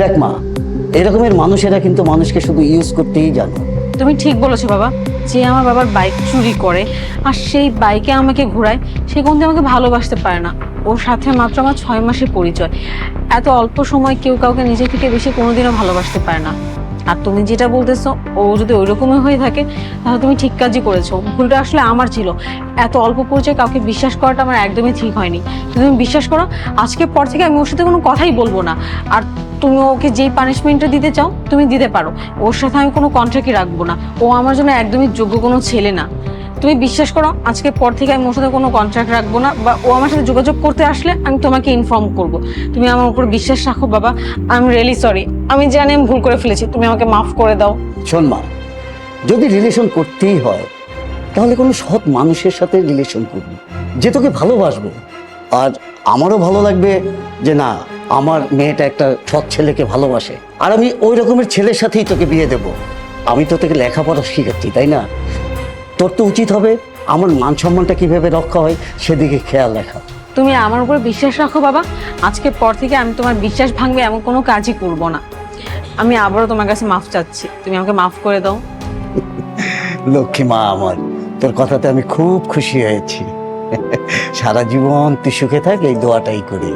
দেখ মা, এরকমের মানুষেরা কিন্তু মানুষকে শুধু ইউজ করতেই জানে। তুমি ঠিক বলেছো বাবা। যে আমার বাবার বাইক চুরি করে আর সেই বাইকে আমাকে ঘোরায়, সে কোনদিন আমাকে ভালোবাসতে পারে না। ওর সাথে মাত্র আমার 6 মাসের পরিচয়। এত অল্প সময় কেউ কাউকে নিজে থেকে বেশি কোনোদিনও ভালোবাসতে পারে না। আর তুমি যেটা বলতেছো, ও যদি ওইরকমই হয়ে থাকে, তাহলে তুমি ঠিক কাজই করেছো। ভুলটা আসলে আমার ছিল। এত অল্প পরিচয় কাউকে বিশ্বাস করাটা আমার একদমই ঠিক হয়নি। তুমি বিশ্বাস করো, আজকের পর থেকে আমি ওর সাথে কোনো কথাই বলবো না। আর তুমি ওকে যেই পানিশমেন্টটা দিতে চাও তুমি দিতে পারো। ওর সাথে আমি কোনো কন্ট্রাক্টই রাখবো না। ও আমার জন্য একদমই যোগ্য কোনো ছেলে না। তুমি বিশ্বাস করো, আজকের পর থেকে আমি ওর সাথে কোনো কন্ট্রাক্ট রাখবো না, বা ও আমার সাথে যোগাযোগ করতে আসলে আমি তোমাকে ইনফর্ম করব। তুমি আমার উপর বিশ্বাস রাখো বাবা। I am really sorry. আমি জানি আমি ভুল করে ফেলেছি, তুমি আমাকে মাফ করে দাও। শোন মা, যদি রিলেশন করতেই হয় তাহলে কোনো সৎ মানুষের সাথে রিলেশন করবি, যে তোকে ভালোবাসবে। আর আমারও ভালো লাগবে যে না, আমার মেয়েটা একটা সৎ ছেলেকে ভালোবাসে, আর আমি ওই রকমের ছেলের সাথেই তোকে বিয়ে দেব। আমি তো তোকে লেখাপড়া শিখাচ্ছি, তাই না? তোর তো উচিত হবে আমার মান সম্মানটা কিভাবে রক্ষা হয় সেদিকে খেয়াল রাখা। তুমি আমার উপর বিশ্বাস রাখো বাবা। আজকের পর থেকে আমি তোমার বিশ্বাস ভাঙবে এমন কোনো কাজই করব না। আমি আবারও তোমার কাছে মাফ চাচ্ছি, তুমি আমাকে মাফ করে দাও। লক্ষ্মী মা আমার, তোর কথাতে আমি খুব খুশি হয়েছি। সারা জীবন তুই সুখে থাক, এই দোয়াটাই করি।